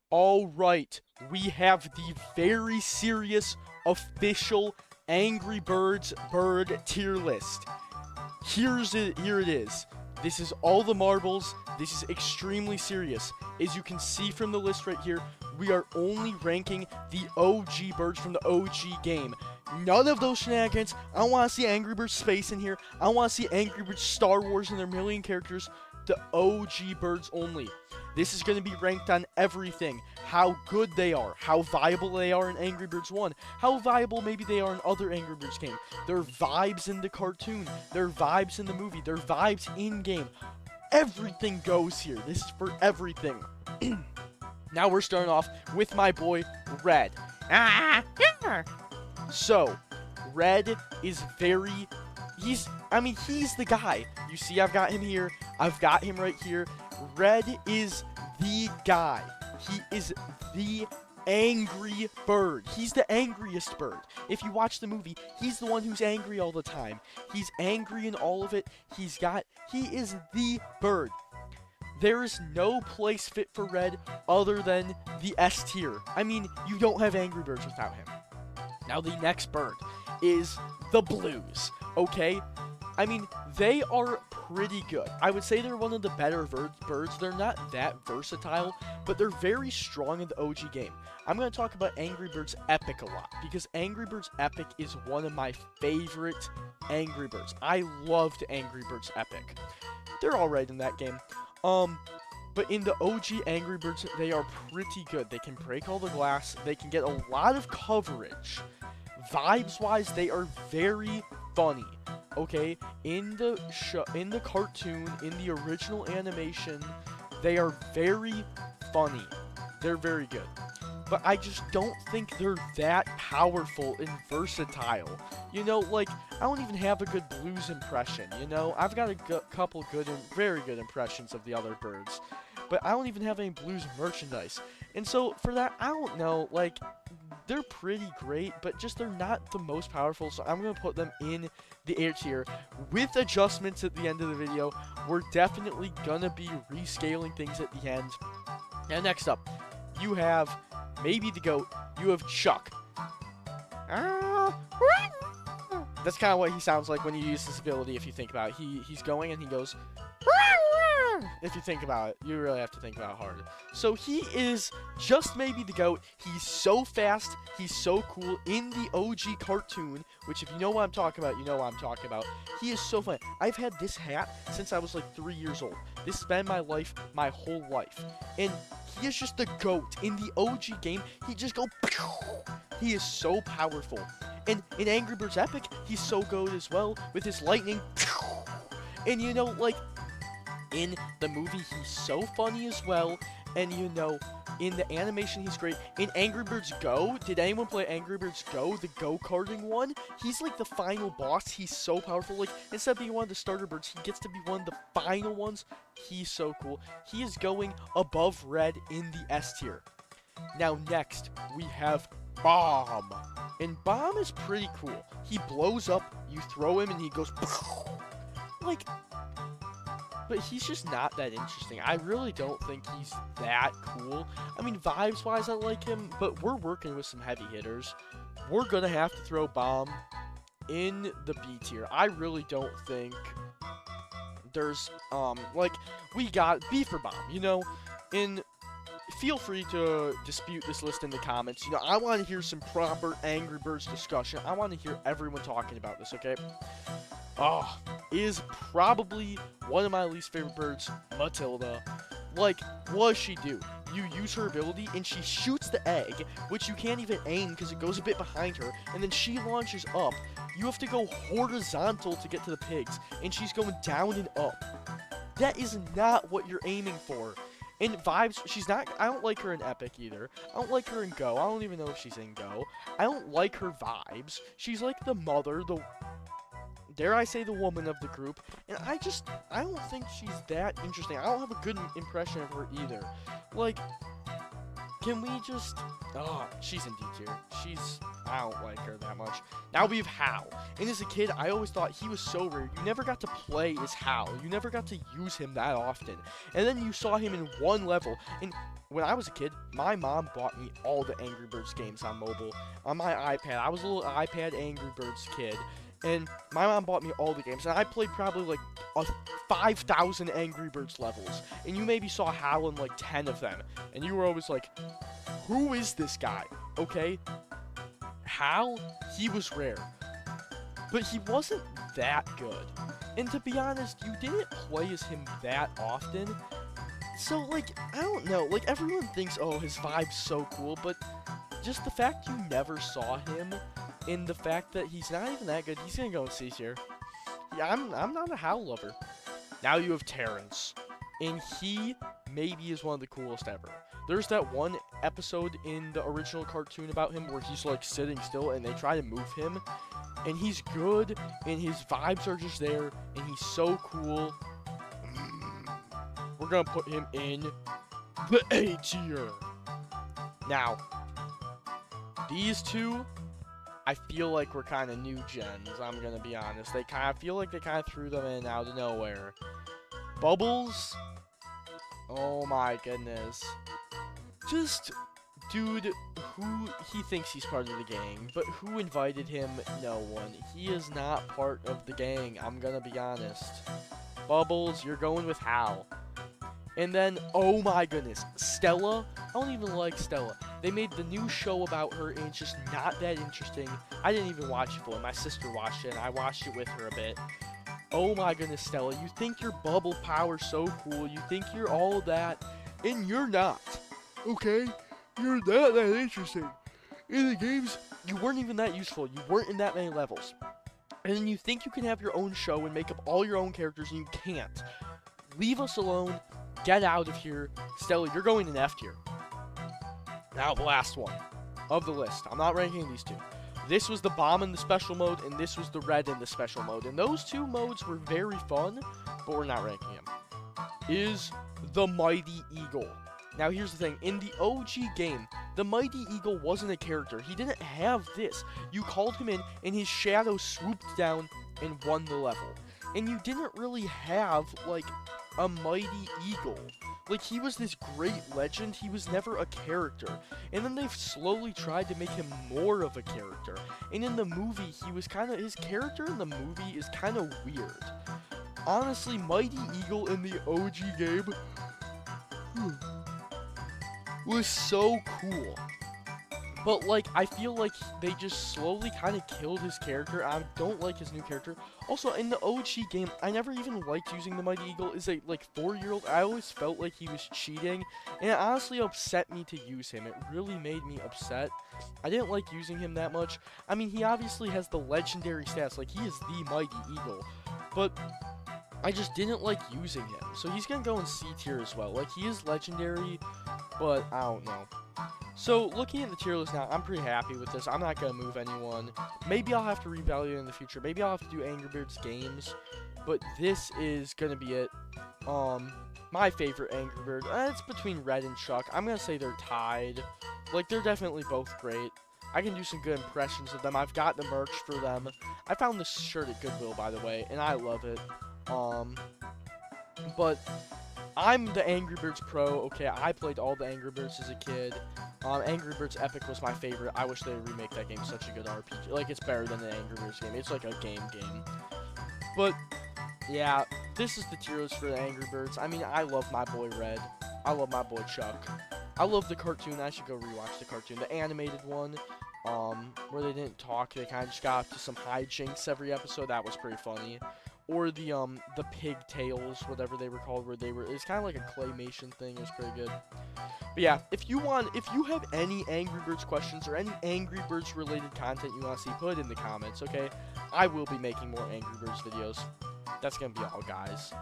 All right, we have the very serious official Angry Birds bird tier list. Here it is. This is all the marbles. This is extremely serious. As you can see from the list right here, we are only ranking the OG birds from the OG game. None of those shenanigans. I don't want to see Angry Birds Space in here. I don't want to see Angry Birds Star Wars and their million characters. The OG birds only. This is going to be ranked on everything. How good they are, how viable they are in Angry Birds 1, how viable maybe they are in other Angry Birds games, their vibes in the cartoon, their vibes in the movie, their vibes in-game. Everything goes here. This is for everything. Now we're starting off with my boy, Red. Yeah. So, Red is he's the guy. You see I've got him here. I've got him right here. Red is the guy. He is the angry bird. He's the angriest bird. If you watch the movie, he's the one who's angry all the time. He's angry in all of it. He is the bird. There is no place fit for Red other than the S tier. I mean, you don't have Angry Birds without him. Now the next bird is the Blues, okay? I mean, they are pretty good. I would say they're one of the better birds. They're not that versatile, but they're very strong in the OG game. I'm going to talk about Angry Birds Epic a lot, because Angry Birds Epic is one of my favorite Angry Birds. I loved Angry Birds Epic. They're alright in that game. But in the OG Angry Birds, they are pretty good. They can break all the glass. They can get a lot of coverage. Vibes-wise, they are very funny. Okay, in the cartoon, in the original animation, they are very funny. They're very good. But I just don't think they're that powerful and versatile. You know, like, I don't even have a good Blues impression, you know? I've got a couple good and very good impressions of the other birds. But I don't even have any Blues merchandise. And so, for that, I don't know, like, they're pretty great, but just they're not the most powerful, so I'm going to put them in the A tier. With adjustments at the end of the video, we're definitely going to be rescaling things at the end. Now, next up, you have maybe the GOAT, you have Chuck. That's kind of what he sounds like when you use this ability, if you think about it. He's going and he goes... If you think about it, you really have to think about it hard. So he is just maybe the GOAT. He's so fast. He's so cool in the OG cartoon, which if you know what I'm talking about, you know what I'm talking about. He is so fun. I've had this hat since I was like 3 years old. This has been my life, my whole life. And he is just the GOAT. In the OG game, he just go... He is so powerful. And in Angry Birds Epic, he's so GOAT as well with his lightning. And you know, like... In the movie, he's so funny as well, and you know, in the animation, he's great. In Angry Birds Go, did anyone play Angry Birds Go, the go-karting one? He's like the final boss. He's so powerful. Like, instead of being one of the starter birds, he gets to be one of the final ones. He's so cool. He is going above Red in the S tier. Now, next, we have Bomb. And Bomb is pretty cool. He blows up, you throw him, and he goes... Like... But he's just not that interesting. I really don't think he's that cool. I mean, vibes-wise, I like him, but we're working with some heavy hitters. We're going to have to throw Bomb in the B tier. I really don't think there's, like, we got B for Bomb, you know? Feel free to dispute this list in the comments. You know, I want to hear some proper Angry Birds discussion. I want to hear everyone talking about this, okay? Is probably one of my least favorite birds, Matilda. Like, what does she do? You use her ability, and she shoots the egg, which you can't even aim because it goes a bit behind her, and then she launches up. You have to go horizontal to get to the pigs, and she's going down and up. That is not what you're aiming for. In vibes, she's not... I don't like her in Epic either. I don't like her in Go. I don't even know if she's in Go. I don't like her vibes. She's like the mother, dare I say, the woman of the group, and I don't think she's that interesting. I don't have a good impression of her either. Like, can we just... she's in D tier. I don't like her that much. Now we have Hal. And as a kid, I always thought he was so rare. You never got to play as Hal. You never got to use him that often. And then you saw him in one level, and when I was a kid, my mom bought me all the Angry Birds games on mobile on my iPad. I was a little iPad Angry Birds kid, and my mom bought me all the games, and I played probably like 5,000 Angry Birds levels, and you maybe saw Hal in like 10 of them, and you were always like, who is this guy? Okay, Hal, he was rare, but he wasn't that good, and to be honest, you didn't play as him that often. So, like, I don't know, like, everyone thinks, oh, his vibe's so cool, but just the fact you never saw him, and the fact that he's not even that good, he's gonna go in C tier. Yeah, I'm not a Hal lover. Now you have Terrence, and he maybe is one of the coolest ever. There's that one episode in the original cartoon about him where he's, like, sitting still, and they try to move him, and he's good, and his vibes are just there, and he's so cool. We're gonna put him in the A tier. Now, these two, I feel like we're kind of new gens, I'm gonna be honest. They kind of feel like they kind of threw them in out of nowhere. Bubbles, oh my goodness. Just, dude, who, he thinks he's part of the gang, but who invited him? No one. He is not part of the gang, I'm gonna be honest. Bubbles, you're going with Hal. And then, oh my goodness, Stella. I don't even like Stella. They made the new show about her, and it's just not that interesting. I didn't even watch it fully. My sister watched it, and I watched it with her a bit. Oh my goodness, Stella. You think your bubble power's so cool. You think you're all that, and you're not. Okay? You're not that interesting. In the games, you weren't even that useful. You weren't in that many levels. And then you think you can have your own show and make up all your own characters, and you can't. Leave us alone. Get out of here. Stella, you're going in F tier. Now, the last one of the list. I'm not ranking these two. This was the bomb in the special mode, and this was the red in the special mode. And those two modes were very fun, but we're not ranking them. Is the Mighty Eagle. Now, here's the thing. In the OG game, the Mighty Eagle wasn't a character. He didn't have this. You called him in, and his shadow swooped down and won the level. And you didn't really have, like, a Mighty Eagle. Like, he was this great legend, he was never a character. And then they've slowly tried to make him more of a character. And in the movie, he was kind of, his character in the movie is kind of weird. Honestly, Mighty Eagle in the OG game was so cool. But, like, I feel like they just slowly kind of killed his character. I don't like his new character. Also, in the OG game, I never even liked using the Mighty Eagle as a, like, 4-year-old. I always felt like he was cheating. And it honestly upset me to use him. It really made me upset. I didn't like using him that much. I mean, he obviously has the legendary stats. Like, he is the Mighty Eagle. But I just didn't like using him. So he's going to go in C tier as well. Like, he is legendary, but I don't know. So, looking at the tier list now, I'm pretty happy with this. I'm not going to move anyone. Maybe I'll have to reevaluate in the future. Maybe I'll have to do Angry Birds games. But this is going to be it. My favorite Angry Bird, it's between Red and Chuck. I'm going to say they're tied. Like, they're definitely both great. I can do some good impressions of them. I've got the merch for them. I found this shirt at Goodwill, by the way, and I love it. But I'm the Angry Birds Pro. Okay, I played all the Angry Birds as a kid. Angry Birds Epic was my favorite. I wish they would remake that game. Such a good RPG. Like, it's better than the Angry Birds game. It's like a game. But, yeah, this is the tier list for the Angry Birds. I mean, I love my boy Red. I love my boy Chuck. I love the cartoon. I should go rewatch the cartoon. The animated one, where they didn't talk. They kind of just got up to some hijinks every episode. That was pretty funny. Or the pigtails, whatever they were called, where it's kind of like a claymation thing. It was pretty good. But yeah, if you have any Angry Birds questions or any Angry Birds related content you want to see, put it in the comments, okay? I will be making more Angry Birds videos. That's gonna be all, guys.